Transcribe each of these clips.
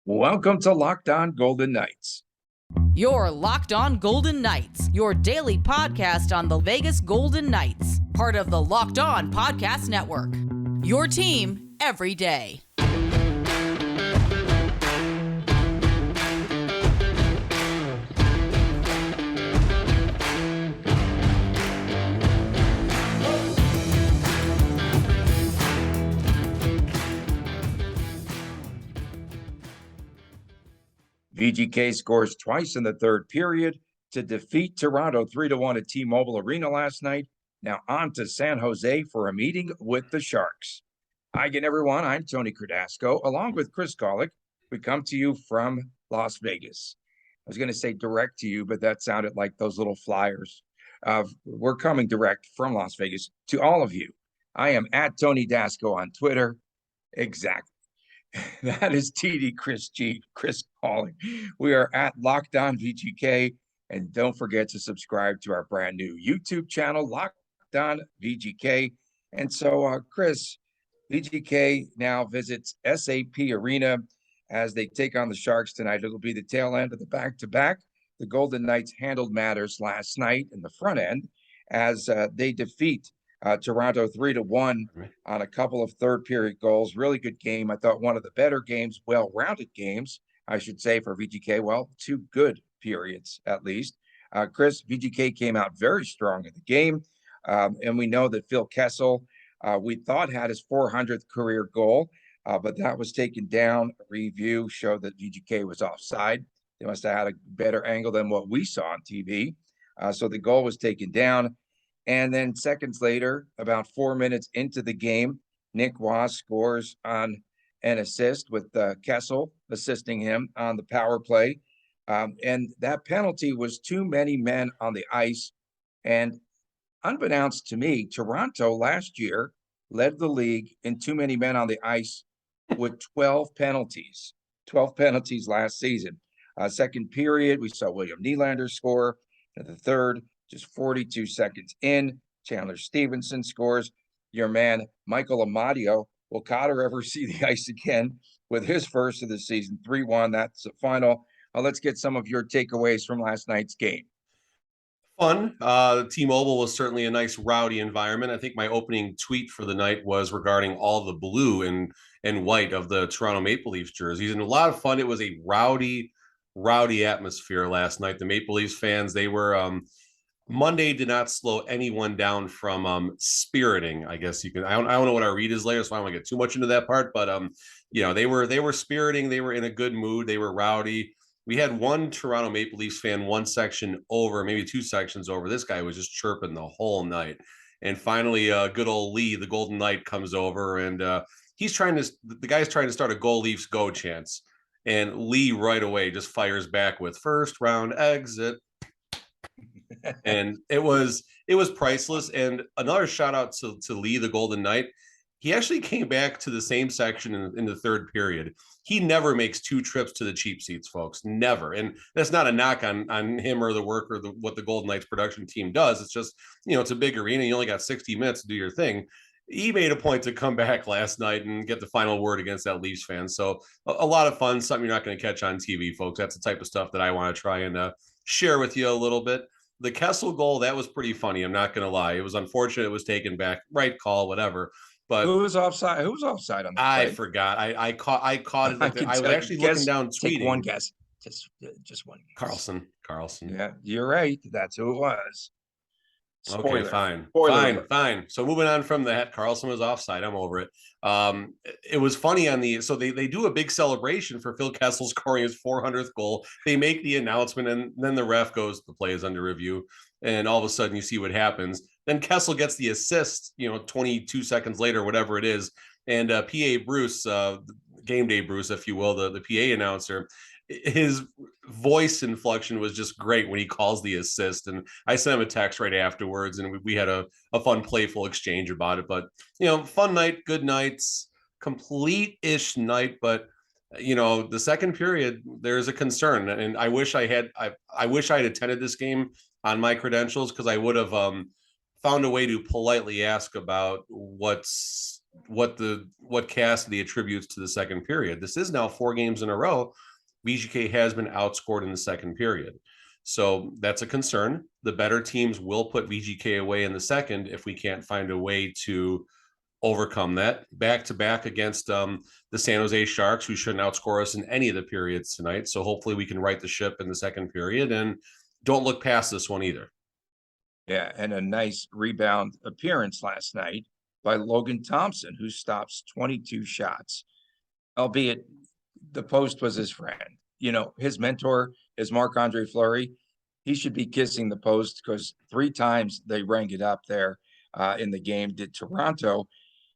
Welcome to Locked On Golden Knights. Your Locked On Golden Knights, your daily podcast on the Vegas Golden Knights, part of the Locked On Podcast Network. Your team every day. VGK scores twice in the third period to defeat Toronto 3-1 at T-Mobile Arena last night. Now on to San Jose for a meeting with the Sharks. Hi again, everyone. I'm Tony Cardasco. Along with Chris Golick, we come to you from Las Vegas. I was going to say direct to you, but that sounded like those little flyers. We're coming direct from Las Vegas to all of you. I am at Tony Dasco on Twitter. Exactly. That is TD Chris G, Chris calling. We are at Locked On VGK, and don't forget to subscribe to our brand new YouTube channel, Locked On VGK. And so, Chris, VGK now visits SAP Arena as they take on the Sharks tonight. It'll be the tail end of the back-to-back. The Golden Knights handled matters last night in the front end as they defeat Toronto 3-1 on a couple of third period goals. Really good game. I thought one of the better games, well-rounded games, I should say, for VGK. Well, two good periods, at least. Chris, VGK came out very strong in the game. And we know that Phil Kessel, we thought had his 400th career goal, but that was taken down. A review showed that VGK was offside. They must have had a better angle than what we saw on TV. So the goal was taken down. And then seconds later, about 4 minutes into the game, Nick Waugh scores on an assist with Kessel assisting him on the power play. And that penalty was too many men on the ice. And unbeknownst to me, Toronto last year led the league in too many men on the ice with 12 penalties. 12 penalties last season. Second period, we saw William Nylander score. The third, just 42 seconds in, Chandler Stevenson scores. Your man, Michael Amadio, will Cotter ever see the ice again with his first of the season? 3-1, that's the final. Let's get some of your takeaways from last night's game. Fun. T-Mobile was certainly a nice rowdy environment. I think my opening tweet for the night was regarding all the blue and white of the Toronto Maple Leafs jerseys. And a lot of fun. It was a rowdy atmosphere last night. The Maple Leafs fans, they were Monday did not slow anyone down from spiriting. I guess you can. I don't know what our read is later, so I don't want to get too much into that part. But they were spiriting. They were in a good mood. They were rowdy. We had one Toronto Maple Leafs fan, one section over, maybe two sections over. This guy was just chirping the whole night. And finally, good old Lee, the Golden Knight, comes over, and the guy's trying to start a Go Leafs Go chance. And Lee right away just fires back with first round exit. And it was priceless. And another shout out to Lee, the Golden Knight. He actually came back to the same section in the third period. He never makes two trips to the cheap seats, folks. Never. And that's not a knock on him or the work or what the Golden Knights production team does. It's just, it's a big arena. You only got 60 minutes to do your thing. He made a point to come back last night and get the final word against that Leafs fan. So a lot of fun, something you're not going to catch on TV, folks. That's the type of stuff that I want to try and share with you a little bit. The Kessel goal, that was pretty funny. I'm not going to lie. It was unfortunate it was taken back. Right call, whatever. But who was offside? Who was offside on that play? I forgot. I caught it. I was actually looking down tweeting. Take one guess. Just one guess. Carlson. Yeah, you're right. That's who it was. Spoiler. Okay, fine. So moving on from that, Carlson was offside. I'm over it. It was funny so they do a big celebration for Phil Kessel scoring his 400th goal. They make the announcement, and then the ref goes, the play is under review, and all of a sudden you see what happens. Then Kessel gets the assist, 22 seconds later, whatever it is, and PA Bruce, game day Bruce, if you will, the PA announcer, his voice inflection was just great when he calls the assist. And I sent him a text right afterwards, and we had a fun, playful exchange about it. But, fun night, good nights, complete-ish night. But, the second period, there's a concern. And I wish I had attended this game on my credentials, because I would have found a way to politely ask about what's what Cassidy attributes to the second period. This is now 4 games in a row. VGK has been outscored in the second period. So that's a concern. The better teams will put VGK away in the second if we can't find a way to overcome that. Back to back against the San Jose Sharks, who shouldn't outscore us in any of the periods tonight. So hopefully we can right the ship in the second period and don't look past this one either. Yeah, and a nice rebound appearance last night by Logan Thompson, who stops 22 shots, albeit the post was his friend. You know, his mentor is Marc-Andre Fleury. He should be kissing the post because 3 times they rang it up there in the game, did Toronto.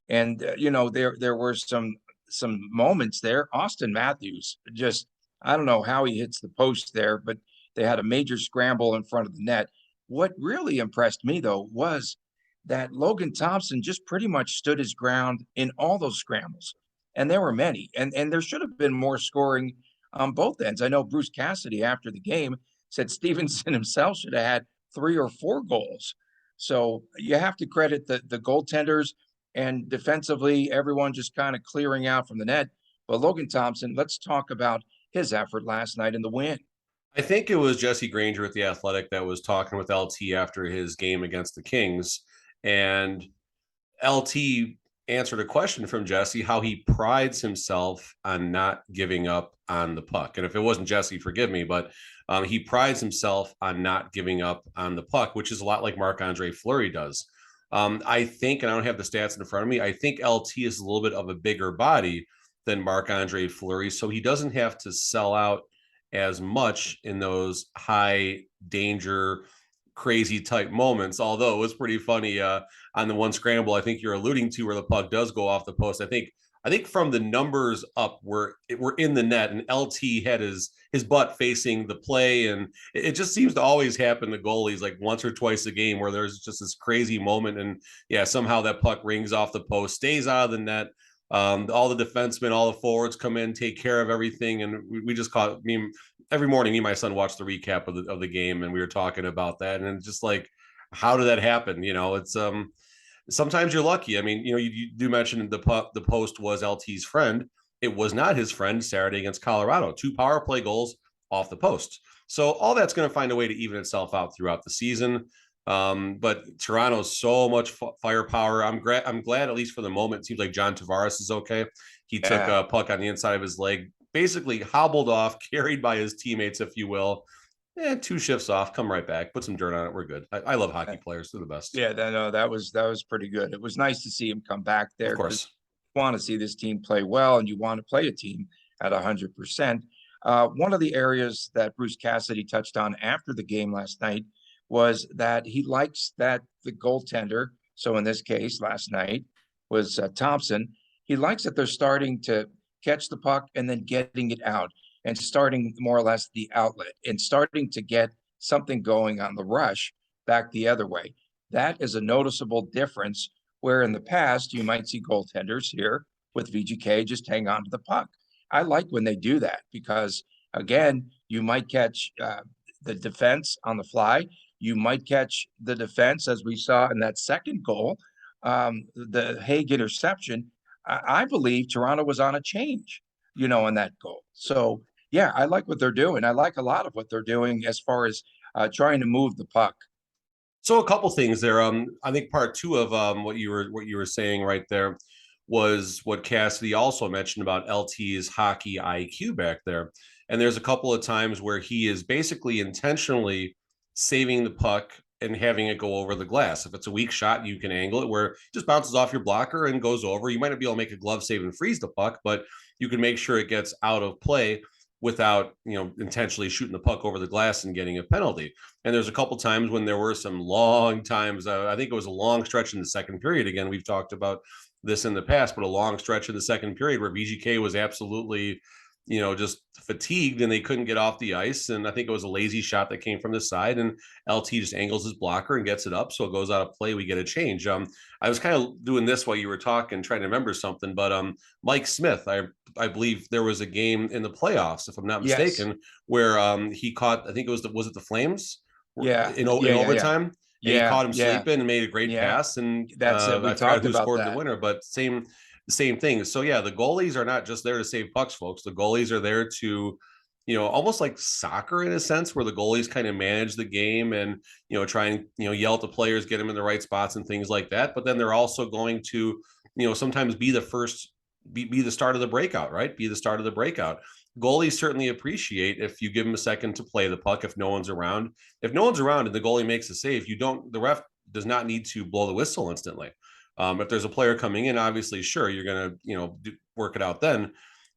And, you know, there were some moments there. Austin Matthews just, I don't know how he hits the post there, but they had a major scramble in front of the net. What really impressed me, though, was that Logan Thompson just pretty much stood his ground in all those scrambles. And there were many. And there should have been more scoring on both ends. I know Bruce Cassidy, after the game, said Stevenson himself should have had 3 or 4 goals. So you have to credit the goaltenders, and defensively, everyone just kind of clearing out from the net. But Logan Thompson, let's talk about his effort last night in the win. I think it was Jesse Granger at The Athletic that was talking with LT after his game against the Kings. And LT answered a question from Jesse, how he prides himself on not giving up on the puck. And if it wasn't Jesse, forgive me, but he prides himself on not giving up on the puck, which is a lot like Marc-Andre Fleury does. I think, and I don't have the stats in front of me, I think LT is a little bit of a bigger body than Marc-Andre Fleury, so he doesn't have to sell out as much in those high danger, crazy type moments. Although it was pretty funny on the one scramble I think you're alluding to where the puck does go off the post. I think from the numbers up, we're in the net, and LT had his butt facing the play, and it just seems to always happen to goalies like once or twice a game where there's just this crazy moment, and yeah, somehow that puck rings off the post, stays out of the net. All the defensemen, all the forwards come in, take care of everything, and we just caught. I mean, every morning, me and my son watched the recap of the game, and we were talking about that, and it's just like, how did that happen? You know, it's sometimes you're lucky. I mean, you know, you do mention the post was LT's friend. It was not his friend Saturday against Colorado. 2 power play goals off the post. So all that's going to find a way to even itself out throughout the season. But Toronto's so much firepower. I'm glad at least for the moment. It seems like John Tavares is okay. He took a puck on the inside of his leg, basically hobbled off, carried by his teammates, if you will. 2 shifts off, come right back, put some dirt on it. We're good. I love hockey players. They're the best. Yeah, no, that was pretty good. It was nice to see him come back there. Of course. You want to see this team play well, and you want to play a team at 100%. One of the areas that Bruce Cassidy touched on after the game last night was that he likes that the goaltender, so in this case last night was Thompson, he likes that they're starting to catch the puck and then getting it out and starting more or less the outlet and starting to get something going on the rush back the other way. That is a noticeable difference where in the past you might see goaltenders here with VGK just hang on to the puck. I like when they do that because, again, you might catch the defense on the fly. You might catch the defense, as we saw in that second goal, the Hague interception. I believe Toronto was on a change, you know, in that goal. So, yeah, I like what they're doing. I like a lot of what they're doing as far as trying to move the puck. So a couple things there. I think part 2 of what you were saying right there was what Cassidy also mentioned about LT's hockey IQ back there. And there's a couple of times where he is basically intentionally saving the puck and having it go over the glass. If it's a weak shot, you can angle it where it just bounces off your blocker and goes over. You might not be able to make a glove save and freeze the puck, but you can make sure it gets out of play without, you know, intentionally shooting the puck over the glass and getting a penalty. And there's a couple times when there were some long times. I think it was a long stretch in the second period. Again, we've talked about this in the past, but a long stretch in the second period where VGK was absolutely, you know, just fatigued and they couldn't get off the ice. And I think it was a lazy shot that came from the side, and LT just angles his blocker and gets it up. So it goes out of play. We get a change. I was kind of doing this while you were talking, trying to remember something, but Mike Smith, I believe there was a game in the playoffs, if I'm not mistaken, where he caught, I think it was it the Flames? Yeah. In overtime. And he caught him sleeping and made a great pass. And that's it. We I forgot talked who about scored that. the winner, but same thing. So yeah, the goalies are not just there to save pucks, folks. The goalies are there to, almost like soccer in a sense, where the goalies kind of manage the game and, try and, yell at the players, get them in the right spots and things like that. But then they're also going to, sometimes be the first, be the start of the breakout, right? Be the start of the breakout. Goalies certainly appreciate if you give them a second to play the puck if no one's around. If no one's around and the goalie makes a save, the ref does not need to blow the whistle instantly. If there's a player coming in, obviously, sure, you're going to, work it out then.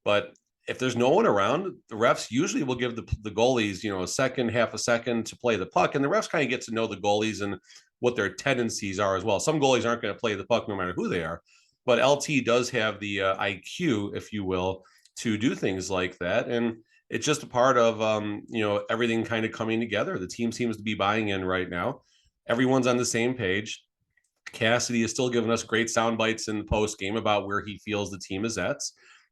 But if there's no one around, the refs usually will give the goalies, a second, half a second to play the puck. And the refs kind of get to know the goalies and what their tendencies are as well. Some goalies aren't going to play the puck no matter who they are. But LT does have the IQ, if you will, to do things like that. And it's just a part of, everything kind of coming together. The team seems to be buying in right now. Everyone's on the same page. Cassidy is still giving us great sound bites in the post game about where he feels the team is at.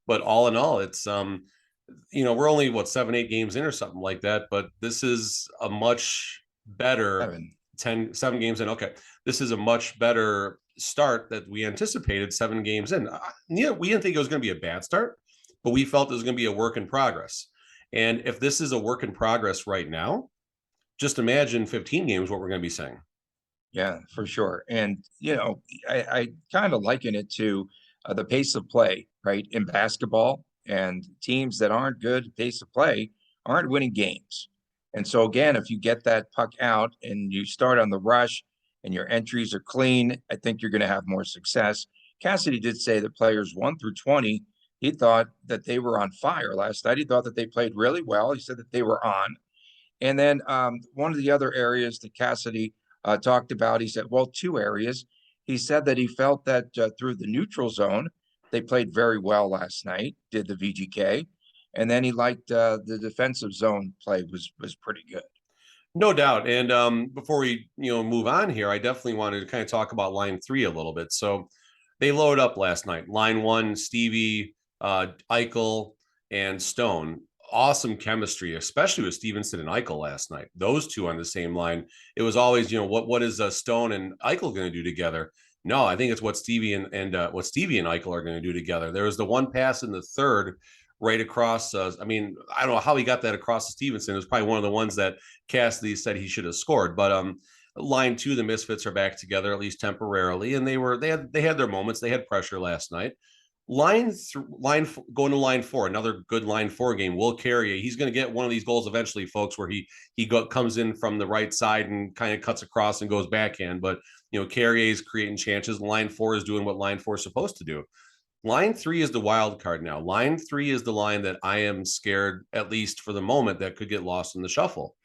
But all in all, it's, we're only 7-8 games in or something like that. But this is a much better 7 games in. Okay. This is a much better start that we anticipated 7 games in. We didn't think it was going to be a bad start, but we felt it was going to be a work in progress. And if this is a work in progress right now, just imagine 15 games, what we're going to be saying. Yeah, for sure. And, I kind of liken it to the pace of play, right? In basketball, and teams that aren't good pace of play aren't winning games. And so again, if you get that puck out and you start on the rush and your entries are clean, I think you're going to have more success. Cassidy did say that players 1 through 20, he thought that they were on fire last night. He thought that they played really well. He said that they were on. And then one of the other areas that Cassidy talked about, he said, well, 2 areas. He said that he felt that through the neutral zone, they played very well last night, did the VGK. And then he liked the defensive zone play was pretty good. No doubt. And before we move on here, I definitely wanted to kind of talk about line 3 a little bit. So they loaded up last night. Line 1, Stevie, Eichel, and Stone. Awesome chemistry, especially with Stevenson and Eichel last night. Those two on the same line. It was always, what is Stone and Eichel going to do together? No, I think it's what Stevie and Eichel are going to do together. There was the one pass in the third right across. I don't know how he got that across to Stevenson. It was probably one of the ones that Cassidy said he should have scored. But line 2, the Misfits are back together, at least temporarily, and they had their moments. They had pressure last night. Going to line 4, another good line 4 game. Will Carrier, he's going to get one of these goals eventually, folks, where he comes in from the right side and kind of cuts across and goes backhand. But Carrier is creating chances. Line 4 is doing what line 4 is supposed to do. Line 3 is the wild card now. Line 3 is the line that I am scared, at least for the moment, that could get lost in the shuffle.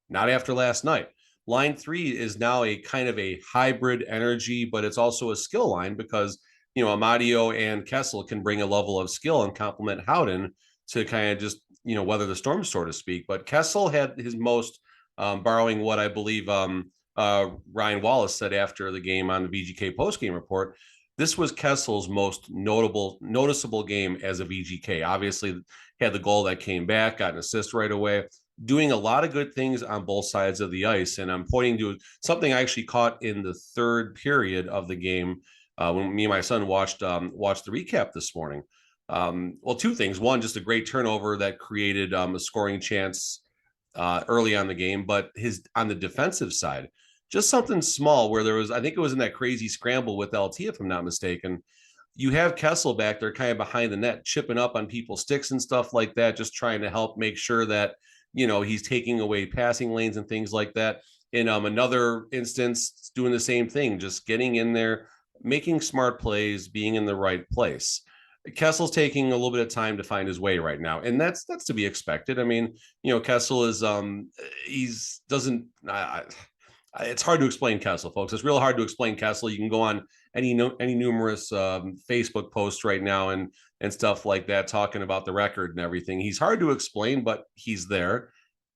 Not after last night. Line 3 is now a kind of a hybrid energy, but it's also a skill line because Amadio and Kessel can bring a level of skill and complement Howden to kind of just, weather the storm, so to speak. But Kessel had his most, borrowing what I believe Ryan Wallace said after the game on the VGK postgame report, this was Kessel's most noticeable game as a VGK. Obviously, had the goal that came back, got an assist right away, doing a lot of good things on both sides of the ice. And I'm pointing to something I actually caught in the third period of the game when me and my son watched the recap this morning. Well, 2 things. One, just a great turnover that created a scoring chance early on the game, but on the defensive side, just something small where there was, I think it was in that crazy scramble with LT, if I'm not mistaken. You have Kessel back there kind of behind the net, chipping up on people's sticks and stuff like that, just trying to help make sure that, he's taking away passing lanes and things like that. In another instance, doing the same thing, just getting in there, making smart plays, being in the right place. Kessel's taking a little bit of time to find his way right now, and that's to be expected. I mean, Kessel is it's hard to explain Kessel, folks. It's real hard to explain Kessel. You can go on any numerous Facebook posts right now and stuff like that, talking about the record and everything. He's hard to explain, but he's there.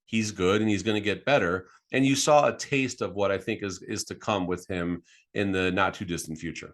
He's good, and he's going to get better. And you saw a taste of what I think is to come with him in the not too distant future.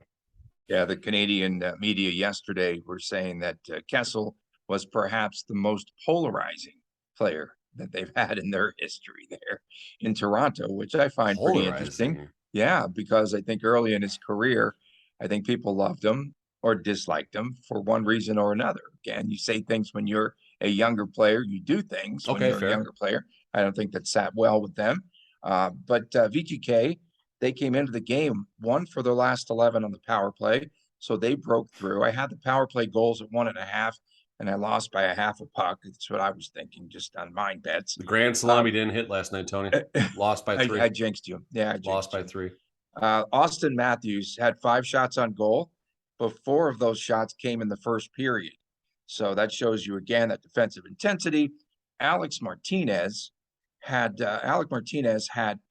Yeah, the Canadian media yesterday were saying that Kessel was perhaps the most polarizing player that they've had in their history there in Toronto, which I find pretty interesting. Yeah, because I think early in his career, I think people loved him or disliked him for one reason or another. Again, you say things when you're a younger player, you do things when you're a younger player. I don't think that sat well with them. But VGK, they came into the game 1 for their last 11 on the power play. So they broke through. I had the power play goals at 1.5, and I lost by a half a puck. That's what I was thinking, just on mine bets. The grand salami didn't hit last night, Tony. Lost by 3. I jinxed you. Yeah, lost by 3. Austin Matthews had 5 shots on goal, but 4 of those shots came in the first period. So that shows you again that defensive intensity. Alex Martinez had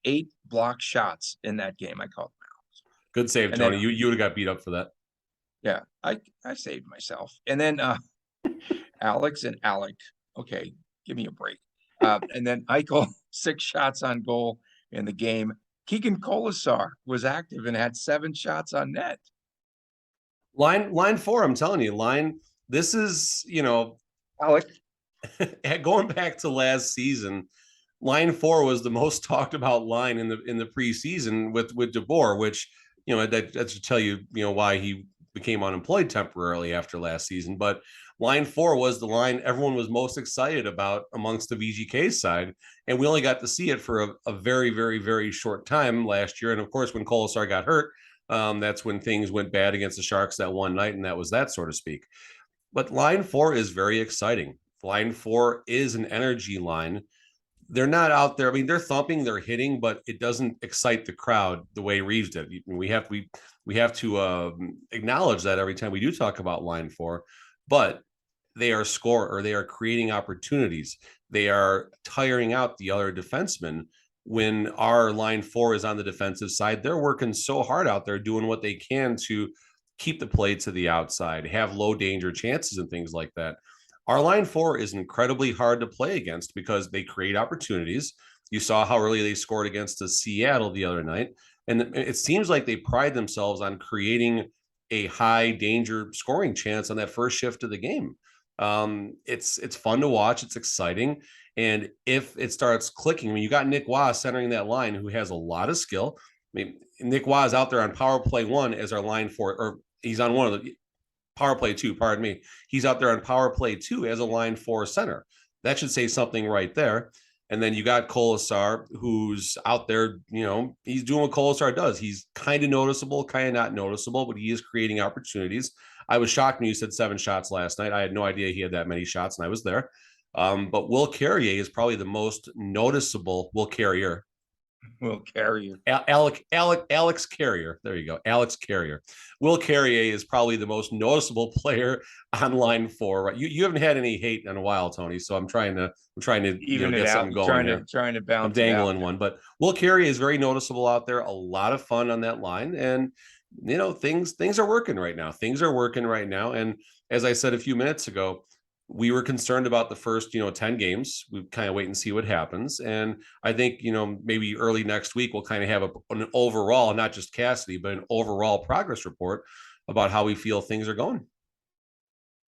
8 blocked shots in that game. I called him out. Good save, Tony. You would have got beat up for that. Yeah, I saved myself. And then Alex and Alec. Okay, give me a break. And then Eichel, 6 shots on goal in the game. Keegan Colasar was active and had 7 shots on net. Line 4, I'm telling you, this is, Alec. Going back to last season, line 4 was the most talked about line in the preseason with DeBoer, which, that should tell you, why he became unemployed temporarily after last season. But line 4 was the line everyone was most excited about amongst the VGK side. And we only got to see it for a very, very, very short time last year. And of course, when Colasar got hurt, that's when things went bad against the Sharks that one night. And that was that, so to speak. But line 4 is very exciting. Line 4 is an energy line. They're not out there. I mean, they're thumping, they're hitting, but it doesn't excite the crowd the way Reeves did. We have to acknowledge that every time we do talk about line 4, but they are creating opportunities. They are tiring out the other defensemen. When our line 4 is on the defensive side, they're working so hard out there doing what they can to keep the play to the outside, have low danger chances and things like that. Our line 4 is incredibly hard to play against because they create opportunities. You saw how early they scored against the Seattle the other night. And it seems like they pride themselves on creating a high danger scoring chance on that first shift of the game. It's fun to watch. It's exciting. And if it starts clicking, I mean, you got Nick Waugh centering that line, who has a lot of skill. I mean, Nick Waugh is out there on power play 1 as our line 4, or he's on one of the power play 2, pardon me. He's out there on power play 2 as a line 4 center. That should say something right there. And then you got Colasar, who's out there, he's doing what Colasar does. He's kind of noticeable, kind of not noticeable, but he is creating opportunities. I was shocked when you said 7 shots last night. I had no idea he had that many shots, and I was there. But Will Carrier is probably the most noticeable. Will Carrier. Alex Carrier. There you go. Alex Carrier. Will Carrier is probably the most noticeable player on line 4. Right? You haven't had any hate in a while, Tony. So I'm trying to get something going. Trying to bounce. I'm dangling one, but Will Carrier is very noticeable out there. A lot of fun on that line, and things are working right now. And as I said a few minutes ago, we were concerned about the first, 10 games. We kind of wait and see what happens. And I think, maybe early next week, we'll kind of have an overall, not just Cassidy, but an overall progress report about how we feel things are going.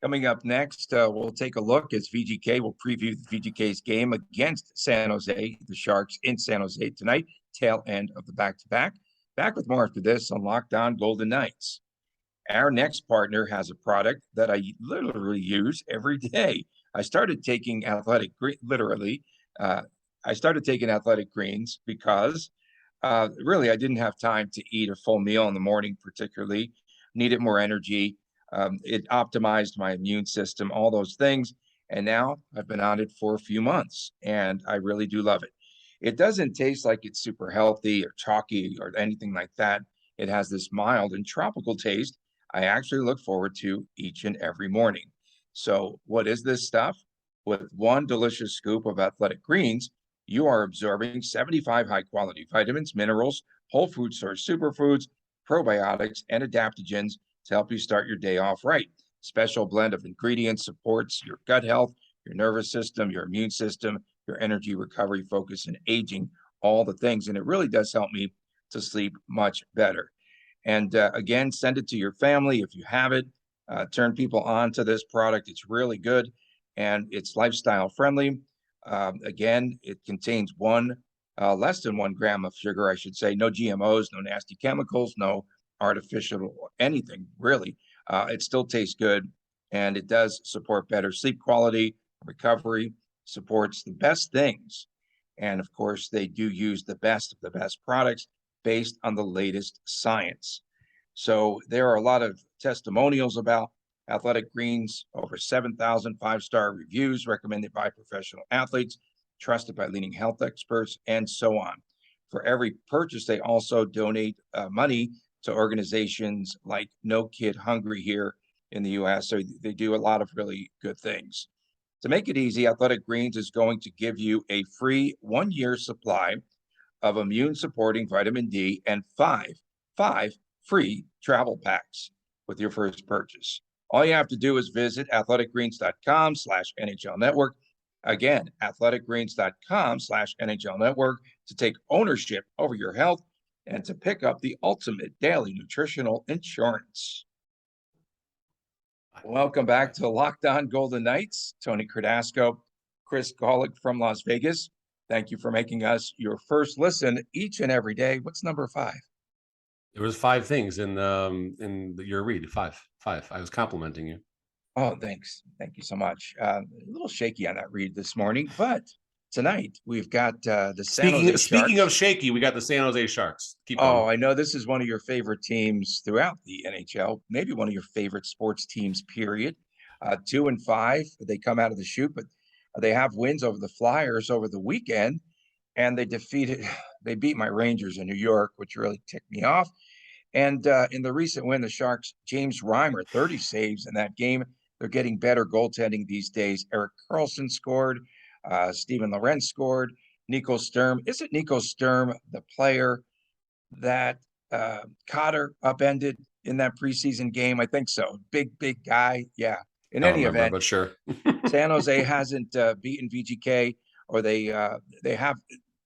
Coming up next, we'll take a look as VGK will preview the VGK's game against San Jose, the Sharks in San Jose tonight, tail end of the back-to-back. Back with more after this on Locked On Golden Knights. Our next partner has a product that I literally use every day. I started taking athletic greens because really I didn't have time to eat a full meal in the morning, particularly. Needed more energy. It optimized my immune system, all those things. And now I've been on it for a few months, and I really do love it. It doesn't taste like it's super healthy or chalky or anything like that. It has this mild and tropical taste I actually look forward to each and every morning. So what is this stuff? With one delicious scoop of athletic greens, you are absorbing 75 high-quality vitamins, minerals, whole food source superfoods, probiotics, and adaptogens to help you start your day off right. Special blend of ingredients supports your gut health, your nervous system, your immune system, your energy recovery, focus, and aging, all the things. And it really does help me to sleep much better. And again, send it to your family if you have it. Turn people on to this product. It's really good, and it's lifestyle friendly. Again, it contains less than 1 gram of sugar, I should say. No GMOs, no nasty chemicals, no artificial anything, really. It still tastes good, and it does support better sleep quality, recovery, supports the best things. And of course, they do use the best of the best products based on the latest science. So there are a lot of testimonials about Athletic Greens, over 7,000 5-star reviews recommended by professional athletes, trusted by leading health experts, and so on. For every purchase, they also donate money to organizations like No Kid Hungry here in the U.S. So they do a lot of really good things. To make it easy, Athletic Greens is going to give you a free 1-year supply of immune-supporting vitamin D and five free travel packs with your first purchase. All you have to do is visit athleticgreens.com/NHL Network. Again, athleticgreens.com/NHL Network to take ownership over your health and to pick up the ultimate daily nutritional insurance. Welcome back to Locked On Golden Knights. Tony Cardasco, Chris Golick from Las Vegas. Thank you for making us your first listen each and every day. What's number 5? There was 5 things in your read. Five. I was complimenting you. Oh, thanks. Thank you so much. A little shaky on that read this morning, but tonight we've got the San Jose Sharks. Speaking of shaky, we got the San Jose Sharks. Keep going. I know this is one of your favorite teams throughout the NHL, maybe one of your favorite sports teams, period. 2-5, they come out of the chute, but they have wins over the Flyers over the weekend, and they beat my Rangers in New York, which really ticked me off. And in the recent win, the Sharks, James Reimer, 30 saves in that game. They're getting better goaltending these days. Erik Karlsson scored. Steven Lorenz scored. Nico Sturm. Isn't Nico Sturm the player that Cotter upended in that preseason game? I think so. Big guy. Yeah. In any event, but sure. San Jose hasn't beaten VGK, or they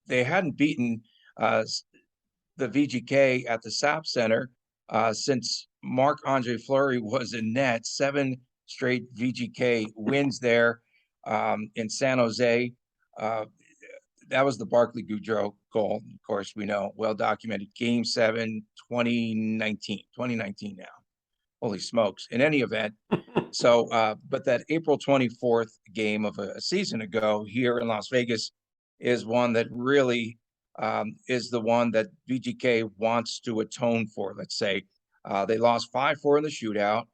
hadn't beaten the VGK at the SAP Center since Marc-Andre Fleury was in net. 7 straight VGK wins there in San Jose. That was the Barclay Goodrow goal. Of course, we know, well documented. Game 7, 2019 now. Holy smokes. In any event, but that April 24th game of a season ago here in Las Vegas is one that really is the one that VGK wants to atone for, let's say. They lost 5-4 in the shootout.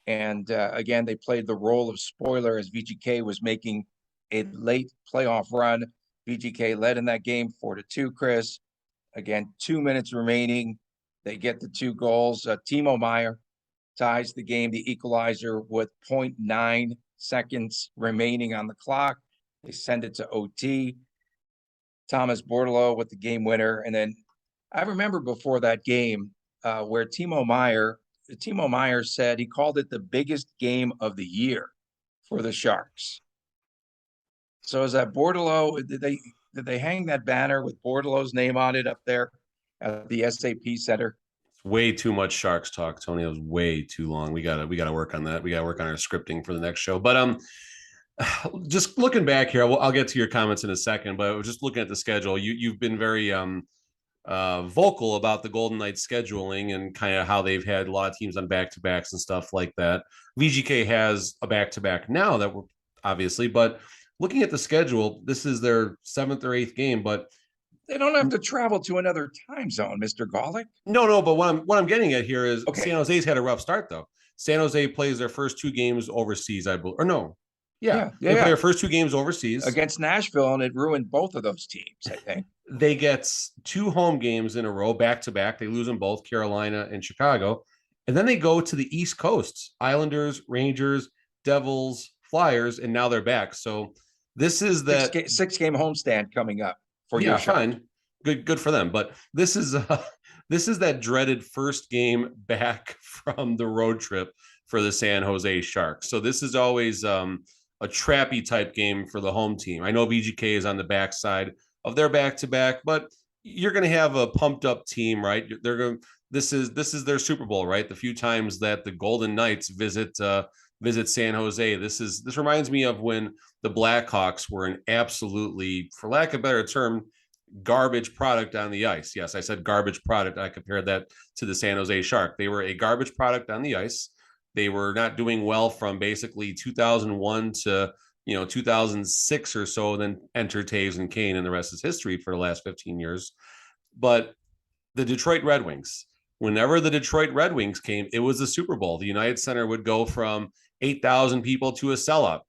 And again, they played the role of spoiler as VGK was making a late playoff run. VGK led in that game 4-2, Chris. Again, 2 minutes remaining. They get the 2 goals. Timo Meier ties the game, the equalizer, with 0.9 seconds remaining on the clock. They send it to OT. Thomas Bordeleau with the game winner. And then I remember before that game where Timo Meier said he called it the biggest game of the year for the Sharks. So is that Bordeleau? Did they hang that banner with Bordeleau's name on it up there at the SAP Center? It's way too much Sharks talk, Tony. It was way too long. We gotta work on that. We gotta work on our scripting for the next show. But just looking back here, I'll get to your comments in a second. But I was just looking at the schedule. You've been very vocal about the Golden Knights scheduling and kind of how they've had a lot of teams on back-to-backs and stuff like that. VGK has a back-to-back now that we're obviously, but looking at the schedule, this is their 7th or 8th game, but they don't have to travel to another time zone, Mr. Golick. No, but what I'm getting at here is San Jose's had a rough start though. San Jose plays their first 2 games overseas, I believe. Or no. Yeah. They play their first 2 games overseas against Nashville, and it ruined both of those teams, I think. They get 2 home games in a row, back to back. They lose them both, Carolina and Chicago. And then they go to the East Coast, Islanders, Rangers, Devils, Flyers, and now they're back. So this is that 6-game homestand coming up for you. Yeah, fine. Good for them. But this is that dreaded first game back from the road trip for the San Jose Sharks. So this is always a trappy type game for the home team. I know VGK is on the backside of their back-to-back, but you're going to have a pumped up team, right? This is their Super Bowl, right? The few times that the Golden Knights visit the visit San Jose. This reminds me of when the Blackhawks were an absolutely, for lack of a better term, garbage product on the ice. Yes, I said garbage product. I compared that to the San Jose Shark. They were a garbage product on the ice. They were not doing well from basically 2001 to 2006 or so. Then enter Taves and Kane, and the rest is history for the last 15 years. But the Detroit Red Wings, whenever the Detroit Red Wings came, it was the Super Bowl. The United Center would go from 8,000 people to a sellout.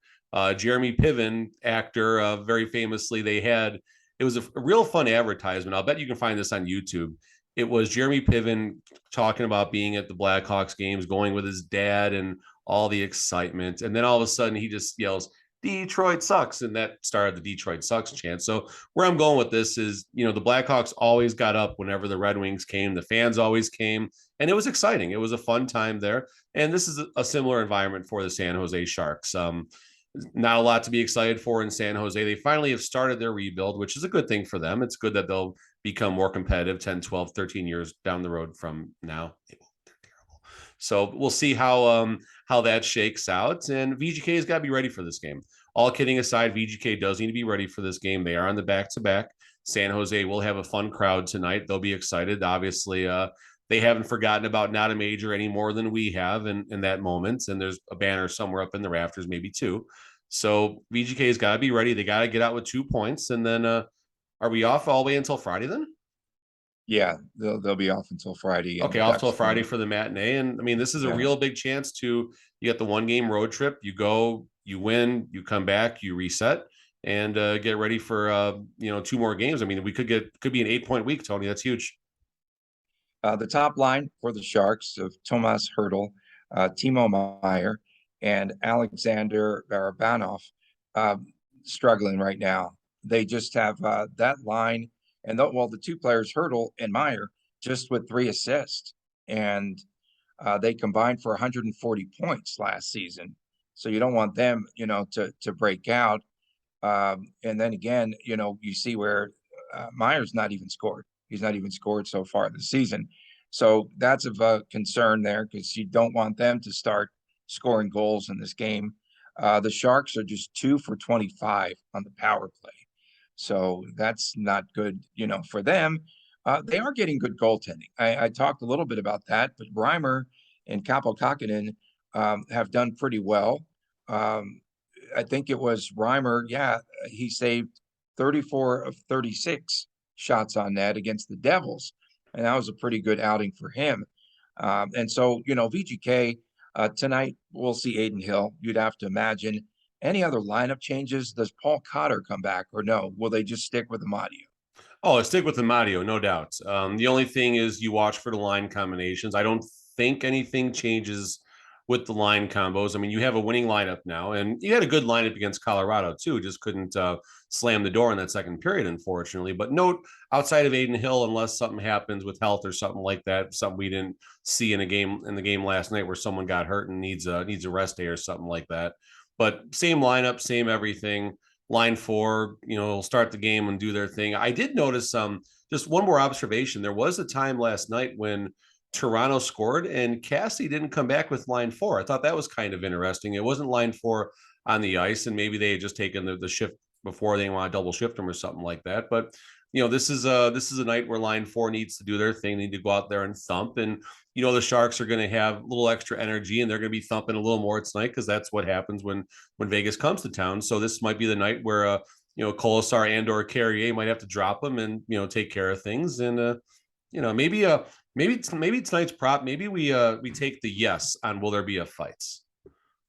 Jeremy Piven, actor, very famously, it was a real fun advertisement. I'll bet you can find this on YouTube. It was Jeremy Piven talking about being at the Blackhawks games, going with his dad and all the excitement. And then all of a sudden he just yells, "Detroit sucks." And that started the Detroit sucks chant. So where I'm going with this is, the Blackhawks always got up whenever the Red Wings came. The fans always came, and it was exciting. It was a fun time there. And this is a similar environment for the San Jose Sharks. Not a lot to be excited for in San Jose. They finally have started their rebuild, which is a good thing for them. It's good that they'll become more competitive 10, 12, 13 years down the road from now. They're terrible. So we'll see how that shakes out. And VGK has got to be ready for this game. All kidding aside, VGK does need to be ready for this game. They are on the back-to-back. San Jose will have a fun crowd tonight. They'll be excited. Obviously, they haven't forgotten about not a major any more than we have in that moment. And there's a banner somewhere up in the rafters, maybe two. So VGK has got to be ready. They got to get out with 2 points. And then are we off all the way until Friday then? Yeah, they'll be off until Friday. Okay, off till Friday for the matinee. And I mean, this is a real big chance you get the 1-game road trip. You go, you win, you come back, you reset, and get ready for 2 more games. I mean, could be an 8-point week, Tony. That's huge. The top line for the Sharks of Tomas Hertl, Timo Meier, and Alexander Barabanov struggling right now. They just have that line, and the 2 players, Hertl and Meier, just with 3 assists, and they combined for 140 points last season. So you don't want them, to break out. And then again, you see where Meier's not even scored. He's not even scored so far this season. So that's of a concern there, because you don't want them to start scoring goals in this game. The Sharks are just 2 for 25 on the power play. So that's not good, for them. They are getting good goaltending. I talked a little bit about that, but Reimer and Kaapo Kähkönen have done pretty well. I think it was Reimer. Yeah, he saved 34 of 36 shots on net against the Devils, and that was a pretty good outing for him. And so, VGK tonight, we'll see Adin Hill. You'd have to imagine. Any other lineup changes? Does Paul Cotter come back, or no? Will they just stick with Amadio? Oh, stick with Amadio, no doubt. The only thing is you watch for the line combinations. I don't think anything changes with the line combos. I mean, you have a winning lineup now, and you had a good lineup against Colorado too. Just couldn't slam the door in that second period, unfortunately. But note, outside of Adin Hill, unless something happens with health or something like that, something we didn't see in the game last night where someone got hurt and needs a rest day or something like that. But same lineup, same everything. Line 4, will start the game and do their thing. I did notice just one more observation. There was a time last night when Toronto scored and Cassie didn't come back with line 4. I thought that was kind of interesting. It wasn't line 4 on the ice, and maybe they had just taken the shift before. They want to double shift them or something like that. But this is a night where line 4 needs to do their thing. They need to go out there and thump. And the Sharks are going to have a little extra energy, and they're going to be thumping a little more tonight, because that's what happens when Vegas comes to town. So this might be the night where Kolesar and/or Carrier might have to drop them and take care of things. And maybe tonight's prop. Maybe we take the yes on will there be a fight.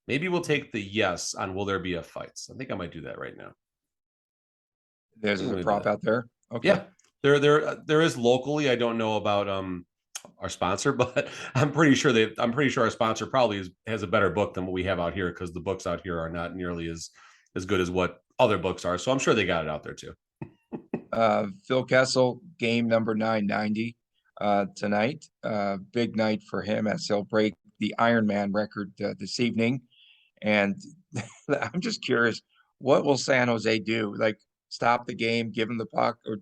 Maybe we'll take the yes on will there be a fight. I think I might do that right now. There's a prop out there. Okay. Yeah, there is locally. I don't know about our sponsor, but I'm pretty sure our sponsor probably has a better book than what we have out here, because the books out here are not nearly as good as what other books are. So I'm sure they got it out there too. Phil Kessel, game number 990 tonight. Big night for him, as he'll break the Ironman record this evening. And I'm just curious, what will San Jose do? Like, stop the game, give him the puck, or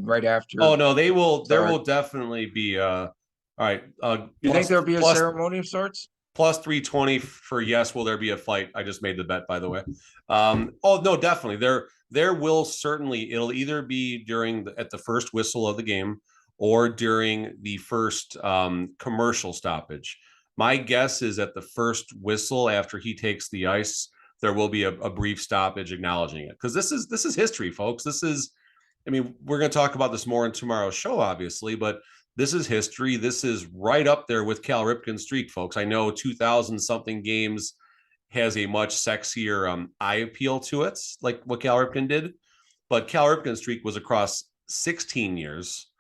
right after? Oh no, they will. There will definitely be. All right. You think there'll be a ceremony of sorts? Plus 320 for yes, will there be a fight? I just made the bet, by the way. Oh no, definitely. There will certainly, it'll either be at the first whistle of the game or during the first commercial stoppage. My guess is at the first whistle after he takes the ice, there will be a brief stoppage acknowledging it. Because this is history, folks. I mean, we're going to talk about this more in tomorrow's show, obviously, but this is history. This is right up there with Cal Ripken's streak, folks. I know 2000 something games has a much sexier eye appeal to it, like what Cal Ripken did. But Cal Ripken's streak was across 16 years.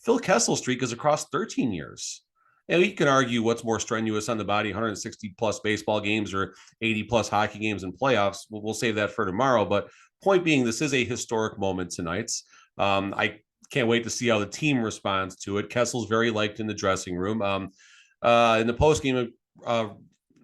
Phil Kessel's streak is across 13 years. And you can argue what's more strenuous on the body, 160 plus baseball games or 80 plus hockey games and playoffs. We'll save that for tomorrow. But point being, this is a historic moment tonight. I can't wait to see how the team responds to it. Kessel's very liked in the dressing room. In the postgame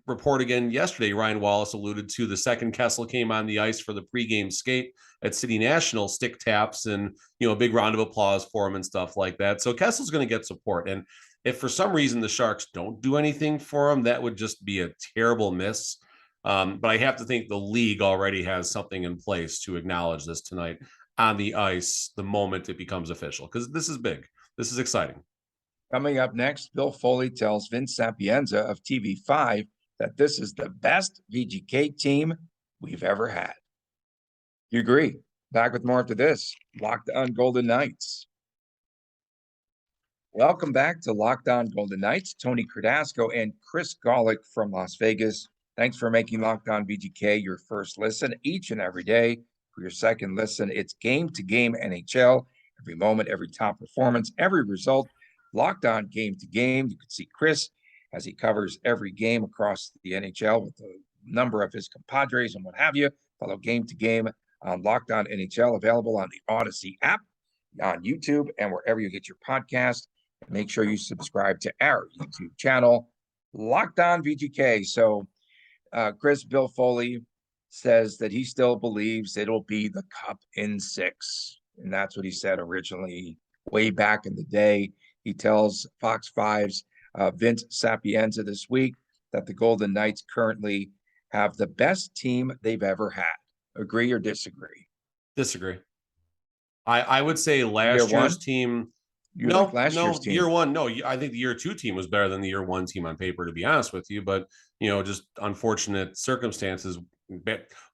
report again yesterday, Ryan Wallace alluded to the second Kessel came on the ice for the pregame skate at City National, stick taps and, a big round of applause for him and stuff like that. So Kessel's going to get support. And if for some reason the Sharks don't do anything for him, that would just be a terrible miss. But I have to think the league already has something in place to acknowledge this tonight on the ice the moment it becomes official, because this is big. This is exciting. Coming up next, Bill Foley tells Vince Sapienza of TV5 that this is the best VGK team we've ever had. You agree? Back with more after this. Locked On Golden Knights. Welcome back to Locked On Golden Knights. Tony Cardasco and Chris Golick from Las Vegas. Thanks for making Locked On VGK your first listen each and every day. For your second listen, it's game to game NHL. Every moment, every top performance, every result. Locked On game to game. You can see Chris as he covers every game across the NHL with a number of his compadres and what have you. Follow game to game on Locked On NHL, available on the Odyssey app, on YouTube, and wherever you get your podcast. Make sure you subscribe to our YouTube channel, Locked On VGK. So, Chris, Bill Foley says that he still believes it'll be the Cup in 6. And that's what he said originally, way back in the day. He tells Fox 5's Vince Sapienza this week that the Golden Knights currently have the best team they've ever had. Agree or disagree? Disagree. I would say last year's team. Last year's team. Year one. No, I think the year 2 team was better than the year 1 team on paper, to be honest with you. But, just unfortunate circumstances,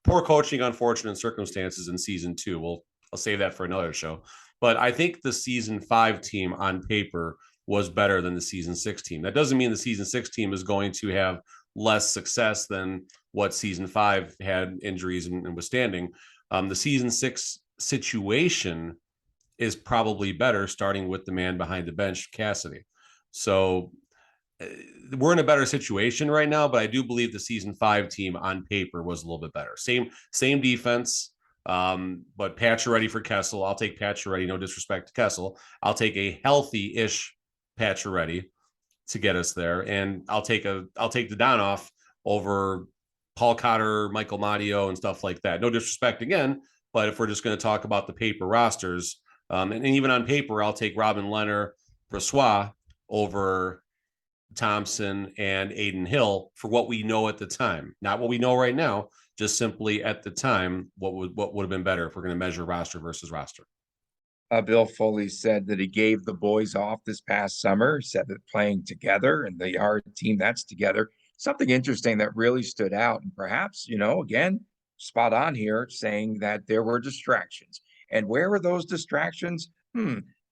poor coaching, unfortunate circumstances in season 2. I'll save that for another show. But I think the season 5 team on paper was better than the season 6 team. That doesn't mean the season 6 team is going to have less success than what season 5 had injuries and withstanding. The season 6 situation is probably better, starting with the man behind the bench, Cassidy. So we're in a better situation right now, but I do believe the season 5 team on paper was a little bit better. Same defense, but Pacioretty for Kessel. I'll take Pacioretty, no disrespect to Kessel. I'll take a healthy-ish Pacioretty to get us there, and I'll take the Donoff over Paul Cotter, Michael Madio, and stuff like that. No disrespect again, but if we're just going to talk about the paper rosters, and even on paper, I'll take Robin Lehner, Brossoit over Thompson and Aiden Hill for what we know at the time, not what we know right now. Just simply at the time, what would have been better if we're going to measure roster versus roster. Bill Foley said that he gave the boys off this past summer. He said that playing together, and they are a team that's together. Something interesting that really stood out, and perhaps, again, spot on here, saying that there were distractions. And where were those distractions?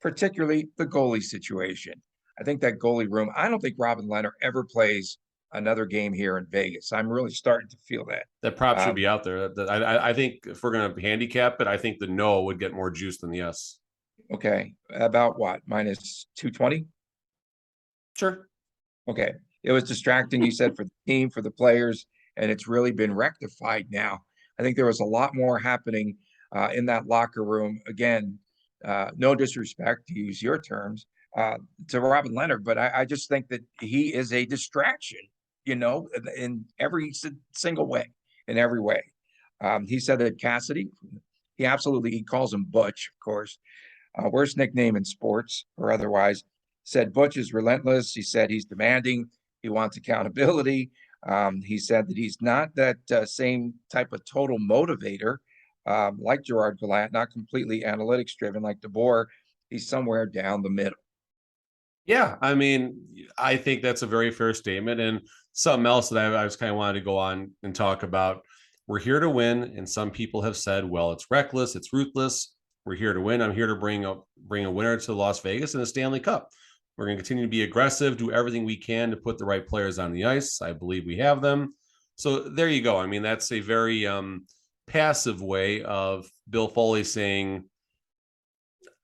Particularly the goalie situation. I think that goalie room, I don't think Robin Lehner ever plays another game here in Vegas. I'm really starting to feel that. That prop should be out there. I think if we're going to handicap it, I think the no would get more juice than the yes. Okay. About what? Minus 220? Sure. Okay. It was distracting, you said, for the team, for the players, and it's really been rectified now. I think there was a lot more happening in that locker room. Again, no disrespect, to use your terms, to Robin Lehner, but I just think that he is a distraction, in every single way, in every way. He said that Cassidy, he calls him Butch, of course, worst nickname in sports or otherwise, said Butch is relentless. He said he's demanding. He wants accountability. He said that he's not that same type of total motivator like Gerard Gallant, not completely analytics driven like DeBoer. He's somewhere down the middle. Yeah, I mean, I think that's a very fair statement. And something else that I was kind of wanted to go on and talk about. We're here to win, and some people have said, "Well, it's reckless, it's ruthless." We're here to win. I'm here to bring a winner to Las Vegas and a Stanley Cup. We're going to continue to be aggressive, do everything we can to put the right players on the ice. I believe we have them. So there you go. I mean, that's a very passive way of Bill Foley saying,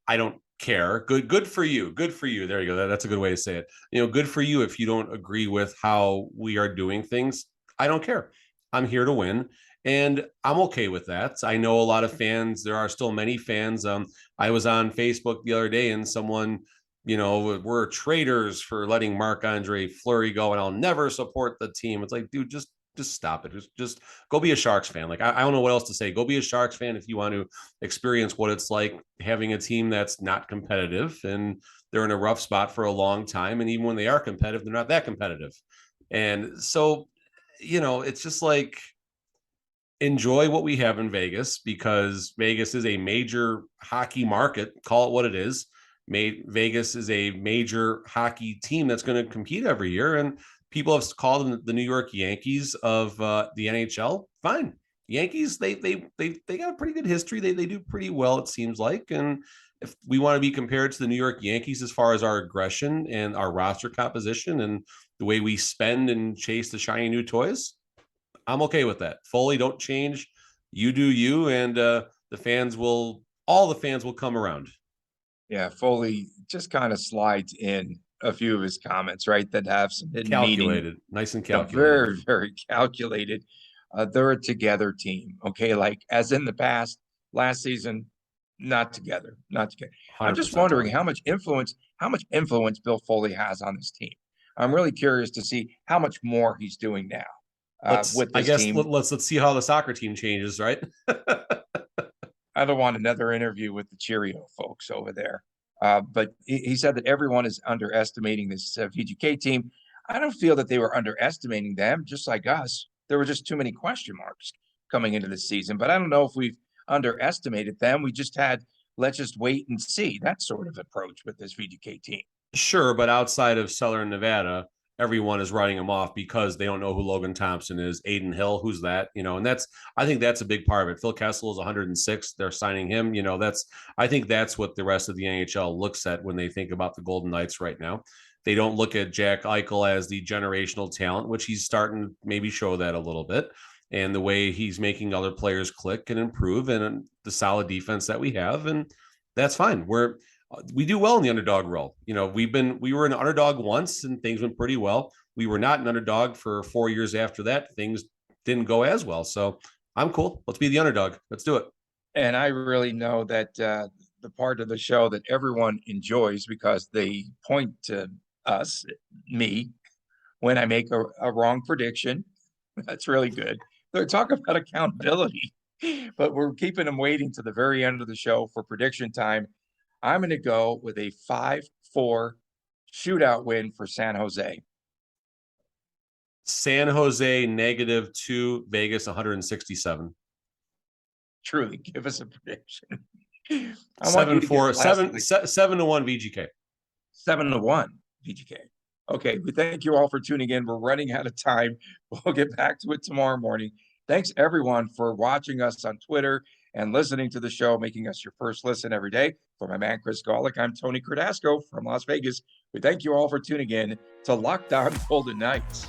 "I don't care." Good for you. Good for you. There you go. That's a good way to say it. Good for you if you don't agree with how we are doing things. I don't care. I'm here to win. And I'm okay with that. I know a lot of fans. There are still many fans. I was on Facebook the other day and someone, we're traitors for letting Marc-Andre Fleury go and I'll never support the team. It's like, dude, just stop it. Just go be a Sharks fan. Like, I don't know what else to say. Go be a Sharks fan if you want to experience what it's like having a team that's not competitive and they're in a rough spot for a long time. And even when they are competitive, they're not that competitive. And so, it's just like, enjoy what we have in Vegas because Vegas is a major hockey market. Call it what it is. Vegas is a major hockey team that's going to compete every year. And people have called them the New York Yankees of the NHL. Fine. Yankees, they got a pretty good history. They do pretty well, it seems like. And if we want to be compared to the New York Yankees as far as our aggression and our roster composition and the way we spend and chase the shiny new toys, I'm okay with that. Foley, don't change. You do you, and all the fans will come around. Yeah, Foley just kind of slides in a few of his comments, right, that have some hidden calculated, meaning. Nice and calculated. Very, very calculated. They're a together team, okay? Like as in the past, last season, not together. I'm just wondering how much influence Bill Foley has on this team. I'm really curious to see how much more he's doing now. With this team. Let's see how the soccer team changes, right? I don't want another interview with the Cheerio folks over there. But he said that everyone is underestimating this VGK team. I don't feel that they were underestimating them, just like us. There were just too many question marks coming into the season. But I don't know if we've underestimated them. We just had, let's just wait and see, that sort of approach with this VGK team. Sure, but outside of Southern Nevada, everyone is writing him off because they don't know who Logan Thompson is. Aiden Hill, who's that? And I think that's a big part of it. Phil Kessel is 106. They're signing him. I think that's what the rest of the NHL looks at when they think about the Golden Knights right now. They don't look at Jack Eichel as the generational talent, which he's starting to maybe show that a little bit. And the way he's making other players click and improve and the solid defense that we have. And that's fine. We do well in the underdog role. We were an underdog once and things went pretty well. We were not an underdog for 4 years after that. Things didn't go as well. So I'm cool. Let's be the underdog. Let's do it. And I really know that the part of the show that everyone enjoys because they point to me, when I make a wrong prediction. That's really good. They're talking about accountability, but we're keeping them waiting to the very end of the show for prediction time. I'm going to go with a 5-4 shootout win for San Jose. San Jose -2, Vegas 167. Truly, give us a prediction. 7-4, 7-1 VGK. 7-1 VGK. Okay, we thank you all for tuning in. We're running out of time. We'll get back to it tomorrow morning. Thanks, everyone, for watching us on Twitter and listening to the show, making us your first listen every day. For my man, Chris Golick, I'm Tony Cardasco from Las Vegas. We thank you all for tuning in to Locked On Golden Knights.